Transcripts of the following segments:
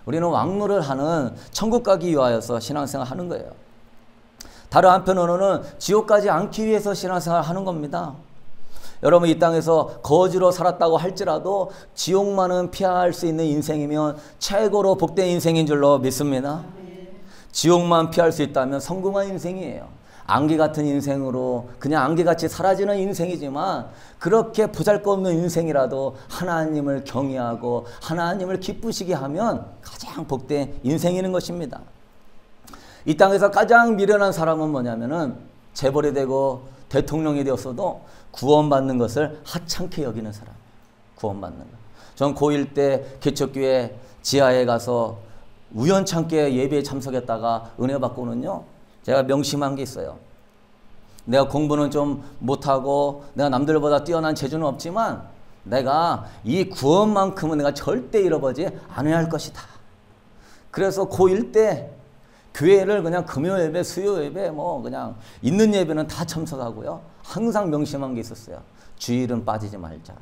우리는 왕노를 하는 천국 가기 위하여서 신앙생활 하는 거예요. 다른 한편으로는 지옥 가지 않기 위해서 신앙생활 하는 겁니다. 여러분 이 땅에서 거지로 살았다고 할지라도 지옥만은 피할 수 있는 인생이면 최고로 복된 인생인 줄로 믿습니다. 지옥만 피할 수 있다면 성공한 인생이에요. 안개 같은 인생으로 그냥 안개같이 사라지는 인생이지만 그렇게 보잘것없는 인생이라도 하나님을 경외하고 하나님을 기쁘시게 하면 가장 복된 인생이는 것입니다. 이 땅에서 가장 미련한 사람은 뭐냐면은 재벌이 되고 대통령이 되었어도 구원받는 것을 하찮게 여기는 사람. 구원받는 것. 전 고1 때 개척교회 지하에 가서 우연찮게 예배에 참석했다가 은혜 받고는요. 제가 명심한 게 있어요. 내가 공부는 좀 못하고 내가 남들보다 뛰어난 재주는 없지만 내가 이 구원만큼은 내가 절대 잃어버리지 않아야 할 것이다. 그래서 고1 때 교회를 그냥 금요 예배, 수요 예배 뭐 그냥 있는 예배는 다 참석하고요. 항상 명심한 게 있었어요. 주일은 빠지지 말자.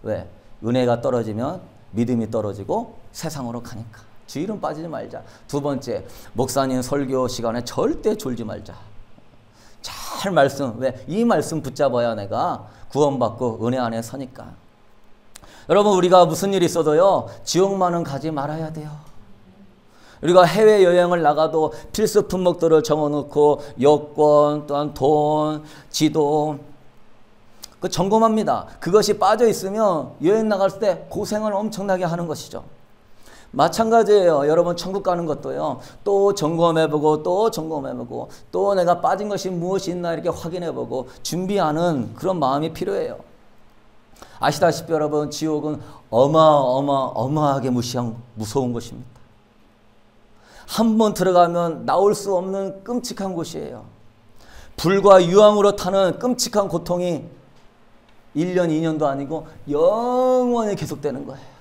왜? 은혜가 떨어지면 믿음이 떨어지고 세상으로 가니까. 주일은 빠지지 말자. 두 번째, 목사님 설교 시간에 절대 졸지 말자. 잘 말씀, 왜? 이 말씀 붙잡아야 내가 구원받고 은혜 안에 서니까. 여러분 우리가 무슨 일이 있어도요. 지옥만은 가지 말아야 돼요. 우리가 해외여행을 나가도 필수 품목들을 정해놓고 여권, 또한 돈, 지도 그 점검합니다. 그것이 빠져 있으면 여행 나갈 때 고생을 엄청나게 하는 것이죠. 마찬가지예요. 여러분 천국 가는 것도요. 또 점검해보고 또 점검해보고 또 내가 빠진 것이 무엇이 있나 이렇게 확인해보고 준비하는 그런 마음이 필요해요. 아시다시피 여러분 지옥은 어마어마하게 무서운 것입니다. 한 번 들어가면 나올 수 없는 끔찍한 곳이에요. 불과 유황으로 타는 끔찍한 고통이 1년, 2년도 아니고 영원히 계속되는 거예요.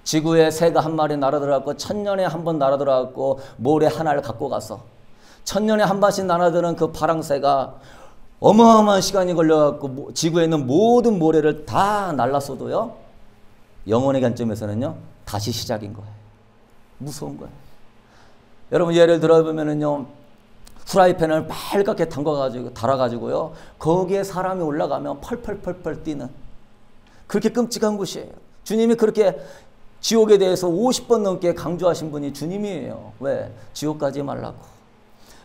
지구에 새가 한 마리 날아들어갔고 1000년에 한 번 날아들어갔고 모래 하나를 갖고 가서 1000년에 한 번씩 날아드는 그 파랑새가 어마어마한 시간이 걸려갖고 지구에 있는 모든 모래를 다 날랐어도요. 영혼의 관점에서는요. 다시 시작인 거예요. 무서운 거예요. 여러분 예를 들어보면은요. 후라이팬을 빨갛게 달아가지고요. 거기에 사람이 올라가면 펄펄펄펄 뛰는 그렇게 끔찍한 곳이에요. 주님이 그렇게 지옥에 대해서 50번 넘게 강조하신 분이 주님이에요. 왜? 지옥 가지 말라고.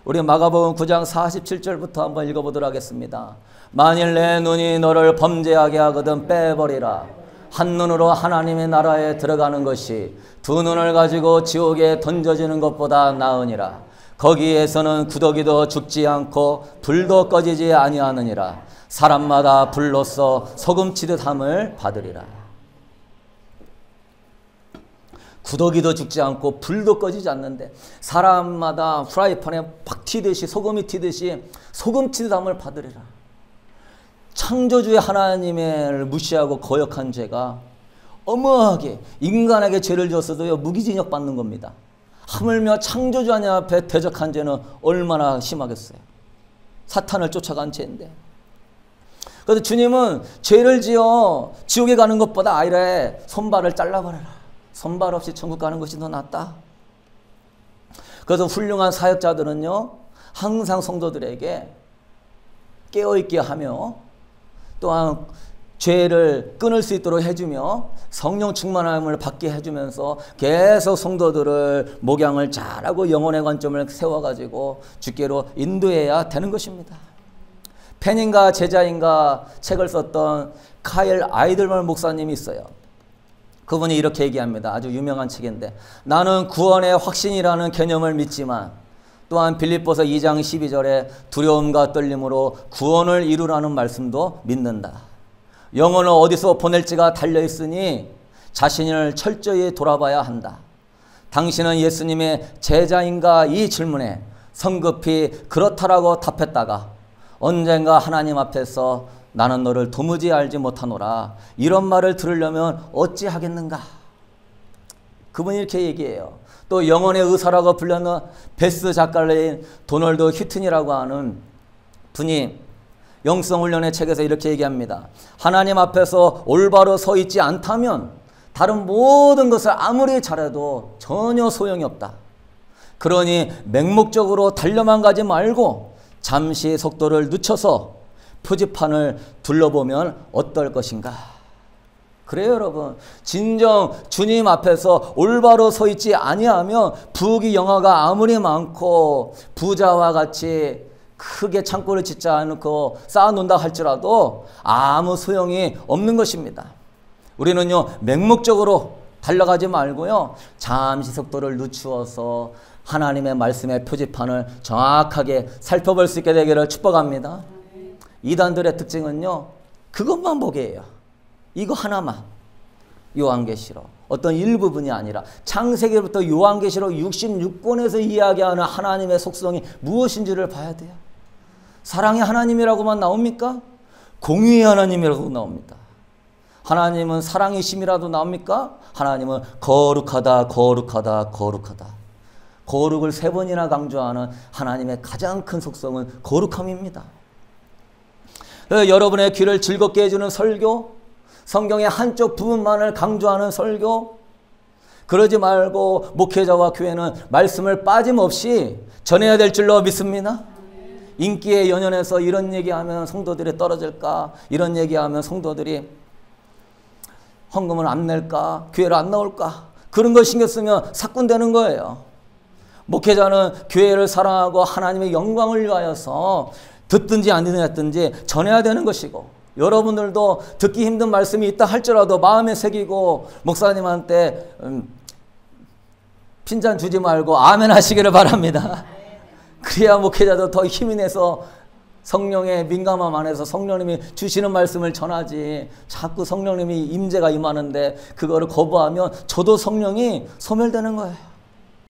우리 마가복음 9장 47절부터 한번 읽어보도록 하겠습니다. 만일 내 눈이 너를 범죄하게 하거든 빼버리라. 한 눈으로 하나님의 나라에 들어가는 것이 두 눈을 가지고 지옥에 던져지는 것보다 나으니라. 거기에서는 구더기도 죽지 않고 불도 꺼지지 아니하느니라. 사람마다 불로써 소금치듯 함을 받으리라. 구더기도 죽지 않고 불도 꺼지지 않는데 사람마다 프라이팬에 팍 튀듯이 소금이 튀듯이 소금치듯 함을 받으리라. 창조주의 하나님을 무시하고 거역한 죄가 어마하게 인간에게 죄를 지었어도요 무기징역 받는 겁니다. 하물며 창조주 하나님 앞에 대적한 죄는 얼마나 심하겠어요. 사탄을 쫓아간 죄인데. 그래서 주님은 죄를 지어 지옥에 가는 것보다 아이래 손발을 잘라버려라. 손발 없이 천국 가는 것이 더 낫다. 그래서 훌륭한 사역자들은요 항상 성도들에게 깨어있게 하며 또한 죄를 끊을 수 있도록 해주며 성령 충만함을 받게 해주면서 계속 성도들을 목양을 잘하고 영혼의 관점을 세워가지고 주께로 인도해야 되는 것입니다. 팬인가 제자인가 책을 썼던 카일 아이들만 목사님이 있어요. 그분이 이렇게 얘기합니다. 아주 유명한 책인데 나는 구원의 확신이라는 개념을 믿지만 또한 빌립보서 2장 12절에 두려움과 떨림으로 구원을 이루라는 말씀도 믿는다. 영혼을 어디서 보낼지가 달려있으니 자신을 철저히 돌아봐야 한다. 당신은 예수님의 제자인가 이 질문에 성급히 그렇다라고 답했다가 언젠가 하나님 앞에서 나는 너를 도무지 알지 못하노라. 이런 말을 들으려면 어찌 하겠는가. 그분이 이렇게 얘기해요. 또 영혼의 의사라고 불리는 베스트 작가인 도널드 휴튼이라고 하는 분이 영성훈련의 책에서 이렇게 얘기합니다. 하나님 앞에서 올바로 서 있지 않다면 다른 모든 것을 아무리 잘해도 전혀 소용이 없다. 그러니 맹목적으로 달려만 가지 말고 잠시 속도를 늦춰서 표지판을 둘러보면 어떨 것인가. 그래요, 여러분. 진정 주님 앞에서 올바로 서 있지 아니하면 부귀영화가 아무리 많고 부자와 같이 크게 창고를 짓지 않고 쌓아놓는다 할지라도 아무 소용이 없는 것입니다. 우리는요, 맹목적으로 달려가지 말고요, 잠시 속도를 늦추어서 하나님의 말씀의 표지판을 정확하게 살펴볼 수 있게 되기를 축복합니다. 이단들의 특징은요, 그것만 보게 해요. 이거 하나만. 요한계시록. 어떤 일부분이 아니라 창세기부터 요한계시록 66권에서 이야기하는 하나님의 속성이 무엇인지를 봐야 돼요. 사랑의 하나님이라고만 나옵니까? 공의의 하나님이라고 나옵니다. 하나님은 사랑이심이라도 나옵니까? 하나님은 거룩하다, 거룩하다, 거룩하다. 거룩을 3번이나 강조하는 하나님의 가장 큰 속성은 거룩함입니다. 여러분의 귀를 즐겁게 해주는 설교, 성경의 한쪽 부분만을 강조하는 설교, 그러지 말고 목회자와 교회는 말씀을 빠짐없이 전해야 될 줄로 믿습니다. 인기에 연연해서 이런 얘기하면 성도들이 떨어질까? 이런 얘기하면 성도들이 헌금을 안 낼까? 교회를 안 나올까? 그런 거 신경 쓰면 사꾼되는 거예요. 목회자는 교회를 사랑하고 하나님의 영광을 위하여서 듣든지 안 듣든지 전해야 되는 것이고, 여러분들도 듣기 힘든 말씀이 있다 할지라도 마음에 새기고 목사님한테 핀잔 주지 말고 아멘 하시기를 바랍니다. 그래야 목회자도 더 힘이 내서 성령의 민감함 안에서 성령님이 주시는 말씀을 전하지, 자꾸 성령님이 임재가 임하는데 그거를 거부하면 저도 성령이 소멸되는 거예요.